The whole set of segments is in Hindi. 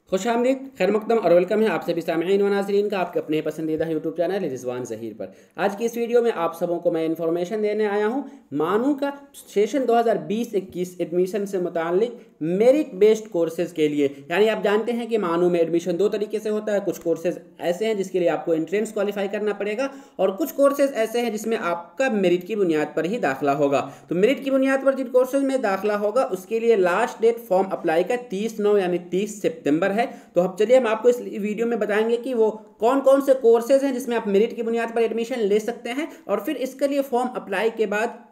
खुशामदीद, खैर मकदम और वेलकम है आप सभी सामईन व नाज़रीन का आपके अपने पसंदीदा यूट्यूब चैनल रिजवान ज़हीर पर। आज की इस वीडियो में आप सबों को मैं इन्फॉर्मेशन देने आया हूं मानू का सेशन 2020-21 एडमिशन से मुताल्लिक मेरिट बेस्ड कोर्सेज़ के लिए। यानी आप जानते हैं कि मानू में एडमिशन दो तरीके से होता है। कुछ कोर्सेज़ ऐसे हैं जिसके लिए आपको एंट्रेंस क्वालिफाई करना पड़ेगा और कुछ कोर्सेज़ ऐसे हैं जिसमें आपका मेरिट की बुनियाद पर ही दाखिला होगा। तो मेरिट की बुनियाद पर जिन कोर्सेज में दाखिला होगा उसके लिए लास्ट डेट फॉर्म अप्लाई का 30/9 यानी 30 सितंबर है। तो अब चलिए हम आपको इस वीडियो में बताएंगे कि वो कौन कौन से कोर्सेज हैं जिसमें आप मेरिट की बुनियाद पर एडमिशन ले सकते हैं और फिर इसके लिए फॉर्म अप्लाई के बाद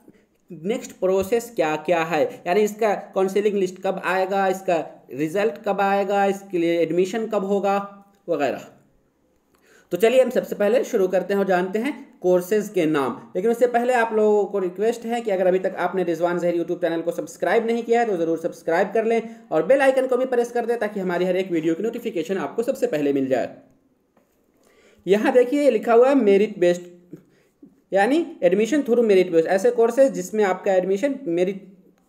नेक्स्ट प्रोसेस क्या क्या है, यानी इसका काउंसलिंग लिस्ट कब आएगा, इसका रिजल्ट कब आएगा, इसके लिए एडमिशन कब होगा वगैरह। तो चलिए हम सबसे पहले शुरू करते हैं और जानते हैं कोर्सेज के नाम। लेकिन उससे पहले आप लोगों को रिक्वेस्ट है कि अगर अभी तक आपने रिजवान ज़हीर यूट्यूब चैनल को सब्सक्राइब नहीं किया है तो ज़रूर सब्सक्राइब कर लें और बेल आइकन को भी प्रेस कर दें ताकि हमारी हर एक वीडियो की नोटिफिकेशन आपको सबसे पहले मिल जाए। यहाँ देखिए लिखा हुआ है मेरिट बेस्ड, यानी एडमिशन थ्रू मेरिट बेस्ड, ऐसे कोर्सेज जिसमें आपका एडमिशन मेरिट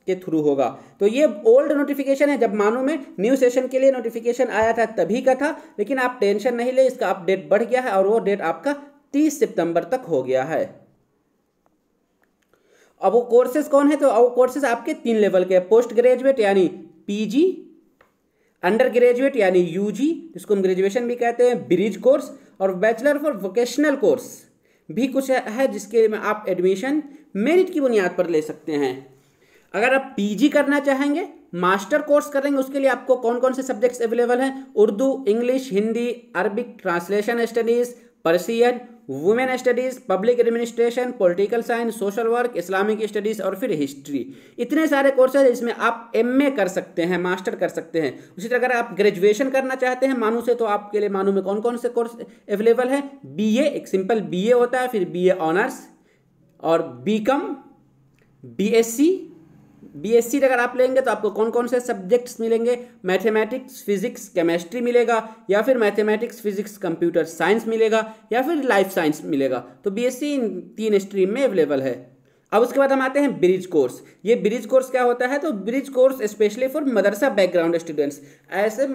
के थ्रू होगा। तो ये ओल्ड नोटिफिकेशन है, जब मानो में न्यू सेशन के लिए नोटिफिकेशन आया था तभी का था, लेकिन आप टेंशन नहीं ले, इसका अपडेट बढ़ गया है और वो डेट आपका 30 सितंबर तक हो गया है। अब वो कोर्सेज कौन है, तो वो कोर्सेज आपके 3 लेवल के, पोस्ट ग्रेजुएट यानी पीजी, अंडर ग्रेजुएट यानी यूजी जिसको हम ग्रेजुएशन भी कहते हैं, ब्रिज कोर्स, और बैचलर फॉर वोकेशनल कोर्स भी कुछ है जिसके में आप एडमिशन मेरिट की बुनियाद पर ले सकते हैं। अगर आप पीजी करना चाहेंगे, मास्टर कोर्स करेंगे, उसके लिए आपको कौन कौन से सब्जेक्ट्स अवेलेबल हैं, Urdu, English, Hindi, Arabic, translation studies, Persian, women studies, public administration, political science, social work, Islamic studies और फिर हिस्ट्री। इतने सारे कोर्सेज इसमें आप एमए कर सकते हैं, मास्टर कर सकते हैं। उसी तरह अगर आप ग्रेजुएशन करना चाहते हैं मानू से तो आपके लिए मानू में कौन कौन से कोर्स अवेलेबल है, बीए, एक सिंपल बीए होता है, फिर बीए ऑनर्स और बीकॉम, बीएससी अगर आप लेंगे तो आपको कौन कौन से सब्जेक्ट्स मिलेंगे, मैथमेटिक्स, फिजिक्स, केमिस्ट्री मिलेगा, या फिर मैथमेटिक्स, फिजिक्स, कंप्यूटर साइंस मिलेगा, या फिर लाइफ साइंस मिलेगा। तो बीएससी इन 3 स्ट्रीम में अवेलेबल है। अब उसके बाद हम आते हैं ब्रिज कोर्स। ये ब्रिज कोर्स क्या होता है, तो bridge course specially for Madrasa background students, ऐसे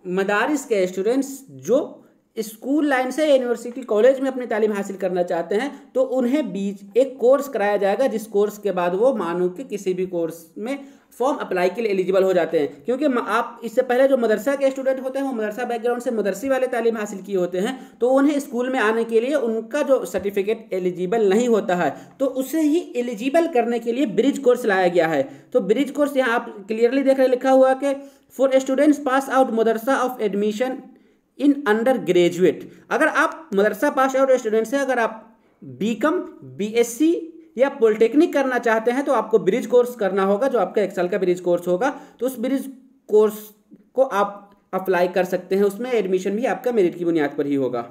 मदारिस के स्टूडेंट्स जो स्कूल लाइन से यूनिवर्सिटी कॉलेज में अपनी तालीम हासिल करना चाहते हैं, तो उन्हें बीच एक कोर्स कराया जाएगा जिस कोर्स के बाद वो मानो कि किसी भी कोर्स में फॉर्म अप्लाई के लिए एलिजिबल हो जाते हैं। क्योंकि आप इससे पहले जो मदरसा के स्टूडेंट होते हैं वो मदरसा बैकग्राउंड से मदरसी वाले तालीम हासिल किए होते हैं, तो उन्हें स्कूल में आने के लिए उनका जो सर्टिफिकेट एलिजिबल नहीं होता है, तो उसे ही एलिजिबल करने के लिए ब्रिज कोर्स लाया गया है। तो ब्रिज कोर्स यहाँ आप क्लियरली देख रहे, लिखा हुआ कि for students pass out Madrasa of admission in under graduate. अगर आप मदरसा पास आउट स्टूडेंट्स हैं, अगर आप बीकॉम, बीएससी या पॉलिटेक्निक करना चाहते हैं तो आपको ब्रिज कोर्स करना होगा, जो आपका 1 साल का ब्रिज कोर्स होगा। तो उस ब्रिज कोर्स को आप अप्लाई कर सकते हैं, उसमें एडमिशन भी आपका मेरिट की बुनियाद पर ही होगा।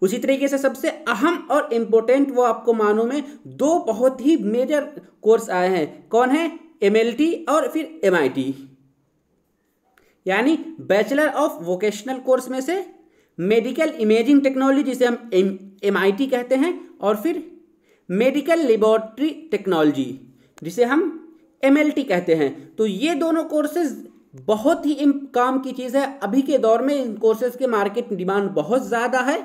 उसी तरीके से सबसे अहम और इम्पोर्टेंट वो आपको मानो में 2 बहुत ही मेजर कोर्स आए हैं। कौन है, एमएलटी और फिर एमआईटी, यानी बैचलर ऑफ वोकेशनल कोर्स में से मेडिकल इमेजिंग टेक्नोलॉजी जिसे हम एमआईटी कहते हैं, और फिर मेडिकल लेबोरेटरी टेक्नोलॉजी जिसे हम एमएलटी कहते हैं। तो ये दोनों कोर्सेज बहुत ही काम की चीज़ है। अभी के दौर में इन कोर्सेज के मार्केट डिमांड बहुत ज़्यादा है,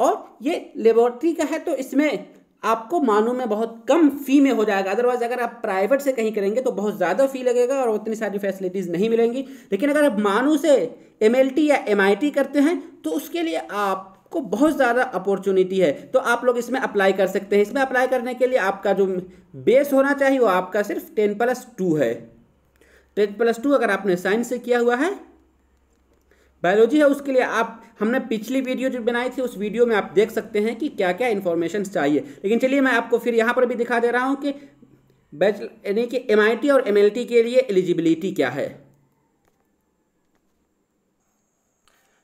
और ये लेबोरेटरी का है तो इसमें आपको मानो में बहुत कम फी में हो जाएगा। अदरवाइज अगर आप प्राइवेट से कहीं करेंगे तो बहुत ज़्यादा फी लगेगा और उतनी सारी फैसिलिटीज़ नहीं मिलेंगी। लेकिन अगर आप मानो से एमएलटी या एमआईटी करते हैं तो उसके लिए आपको बहुत ज़्यादा अपॉर्चुनिटी है, तो आप लोग इसमें अप्लाई कर सकते हैं। इसमें अप्लाई करने के लिए आपका जो बेस होना चाहिए वो आपका सिर्फ 10+2 है। 10+2 अगर आपने साइंस से किया हुआ है, बायोलॉजी है, उसके लिए आप हमने पिछली वीडियो जो बनाई थी उस वीडियो में आप देख सकते हैं कि क्या क्या इन्फॉर्मेशन चाहिए। लेकिन चलिए मैं आपको फिर यहाँ पर भी दिखा दे रहा हूँ कि बैचलर यानी कि एमआईटी और एमएलटी के लिए एलिजिबिलिटी क्या है।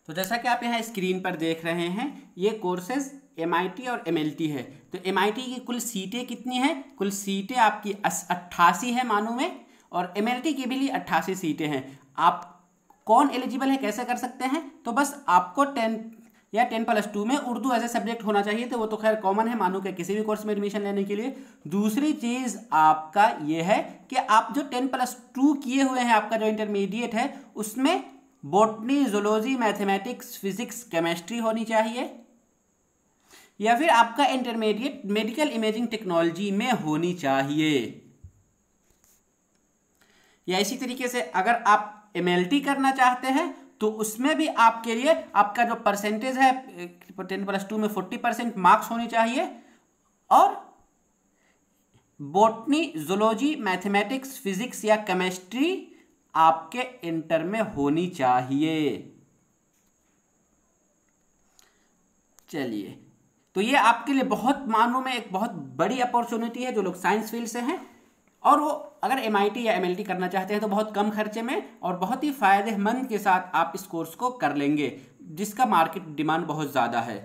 तो जैसा कि आप यहाँ स्क्रीन पर देख रहे हैं, ये कोर्सेज एमआईटी और एमएलटी है। तो एमआईटी की कुल सीटें कितनी हैं, कुल सीटें आपकी 88 है मानो में, और एमएलटी की भी 88 सीटें हैं। आप कौन एलिजिबल है, कैसे कर सकते हैं, तो बस आपको 10 या 10+2 में उर्दू एज ए सब्जेक्ट होना चाहिए। तो वो तो खैर कॉमन है मानो के किसी भी कोर्स में एडमिशन लेने के लिए। दूसरी चीज़ आपका ये है कि आप जो 10+2 किए हुए हैं, आपका जो इंटरमीडिएट है उसमें botany, zoology, mathematics, physics, chemistry होनी चाहिए, या फिर आपका इंटरमीडिएट मेडिकल इमेजिंग टेक्नोलॉजी में होनी चाहिए। या इसी तरीके से अगर आप एमएलटी करना चाहते हैं तो उसमें भी आपके लिए आपका जो परसेंटेज है 10+2 में 40% मार्क्स होनी चाहिए, और बॉटनी, जूलॉजी, मैथमेटिक्स, फिजिक्स या केमिस्ट्री आपके इंटर में होनी चाहिए। चलिए, तो ये आपके लिए बहुत मानों में एक बहुत बड़ी अपॉर्चुनिटी है जो लोग साइंस फील्ड से हैं, और वो अगर एमआईटी या एमएलटी करना चाहते हैं तो बहुत कम खर्चे में और बहुत ही फायदेमंद के साथ आप इस कोर्स को कर लेंगे, जिसका मार्केट डिमांड बहुत ज़्यादा है।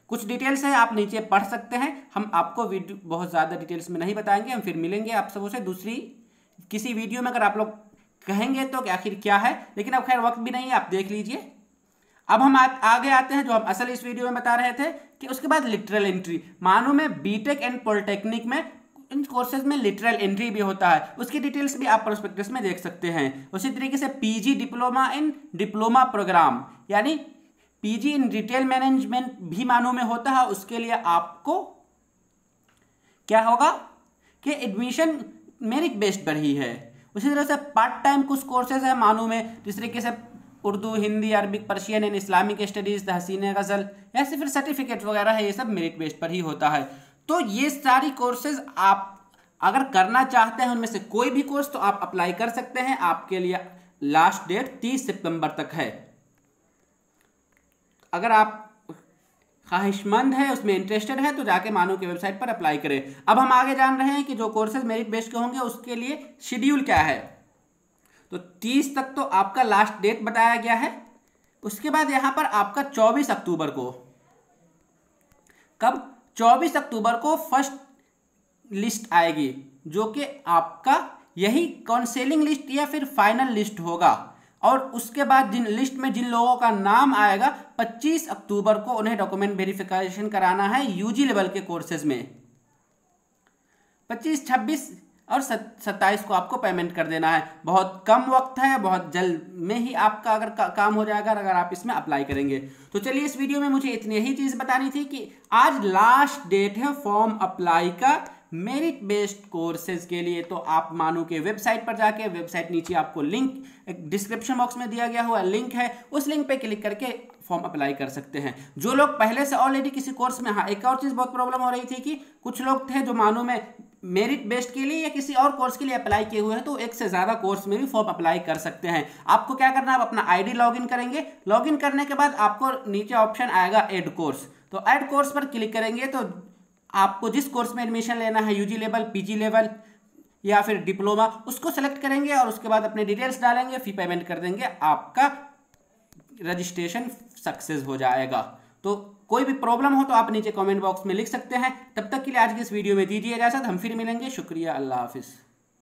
कुछ डिटेल्स है, आप नीचे पढ़ सकते हैं। हम आपको वीडियो बहुत ज़्यादा डिटेल्स में नहीं बताएंगे, हम फिर मिलेंगे आप सबों से दूसरी किसी वीडियो में। अगर आप लोग कहेंगे तो कि आखिर क्या है, लेकिन अब खैर वक्त भी नहीं है, आप देख लीजिए। अब हम आगे आते हैं जो हम असल इस वीडियो में बता रहे थे कि उसके बाद लिटरल एंट्री। मानो में बीटेक एंड पॉलिटेक्निक में इन कोर्सेज में लिटरल एंट्री भी होता है, उसकी डिटेल्स भी आप प्रोस्पेक्टस में देख सकते हैं। उसी तरीके से PG diploma in diploma programme, यानी पीजी इन रिटेल मैनेजमेंट भी मानो में होता है। उसके लिए आपको क्या होगा कि एडमिशन मेरिट बेस्ड पर ही है। उसी तरह से पार्ट टाइम कुछ कोर्सेज है मानो में, जिस तरीके से Urdu, Hindi, Arabic, Persian and Islamic studies, तहसीन गज़ल, ऐसे फिर सर्टिफिकेट वगैरह है, ये सब मेरिट बेस्ड पर ही होता है। तो ये सारी कोर्सेज आप अगर करना चाहते हैं, उनमें से कोई भी कोर्स, तो आप अप्लाई कर सकते हैं। आपके लिए लास्ट डेट 30 सितंबर तक है। अगर आप ख्वाहिशमंद है, उसमें इंटरेस्टेड है, तो जाके मानो की वेबसाइट पर अप्लाई करें। अब हम आगे जान रहे हैं कि जो कोर्सेज मेरिट बेस्ड के होंगे उसके लिए शेड्यूल क्या है। तो 30 तक तो आपका लास्ट डेट बताया गया है। उसके बाद यहाँ पर आपका 24 अक्टूबर को, कब 24 अक्टूबर को फर्स्ट लिस्ट आएगी, जो कि आपका यही काउंसलिंग लिस्ट या फिर फाइनल लिस्ट होगा। और उसके बाद जिन लिस्ट में जिन लोगों का नाम आएगा, 25 अक्टूबर को उन्हें डॉक्यूमेंट वेरिफिकेशन कराना है यूजी लेवल के कोर्सेज में। 25, 26 और 27 को आपको पेमेंट कर देना है। बहुत कम वक्त है, बहुत जल्द में ही आपका अगर काम हो जाएगा अगर आप इसमें अप्लाई करेंगे। तो चलिए, इस वीडियो में मुझे इतनी ही चीज़ बतानी थी कि आज लास्ट डेट है फॉर्म अप्लाई का मेरिट बेस्ड कोर्सेज के लिए। तो आप मानो के वेबसाइट पर जाके, वेबसाइट नीचे आपको लिंक एक डिस्क्रिप्शन बॉक्स में दिया गया हुआ लिंक है, उस लिंक पे क्लिक करके फॉर्म अप्लाई कर सकते हैं। जो लोग पहले से ऑलरेडी किसी कोर्स में, हाँ एक और चीज़ बहुत प्रॉब्लम हो रही थी कि कुछ लोग थे जो मानो में मेरिट बेस्ड के लिए या किसी और कोर्स के लिए अप्लाई किए हुए हैं, तो एक से ज़्यादा कोर्स में भी फॉर्म अप्लाई कर सकते हैं। आपको क्या करना है, आप अपना आईडी लॉगिन करेंगे। लॉगिन करने के बाद आपको नीचे ऑप्शन आएगा ऐड कोर्स, तो ऐड कोर्स पर क्लिक करेंगे तो आपको जिस कोर्स में एडमिशन लेना है, यूजी लेवल, पीजी लेवल या फिर डिप्लोमा, उसको सेलेक्ट करेंगे और उसके बाद अपने डिटेल्स डालेंगे, फी पेमेंट कर देंगे, आपका रजिस्ट्रेशन सक्सेस हो जाएगा। तो कोई भी प्रॉब्लम हो तो आप नीचे कमेंट बॉक्स में लिख सकते हैं। तब तक के लिए आज की इस वीडियो में दीजिए इजाजत, हम फिर मिलेंगे। शुक्रिया, अल्लाह हाफिज़।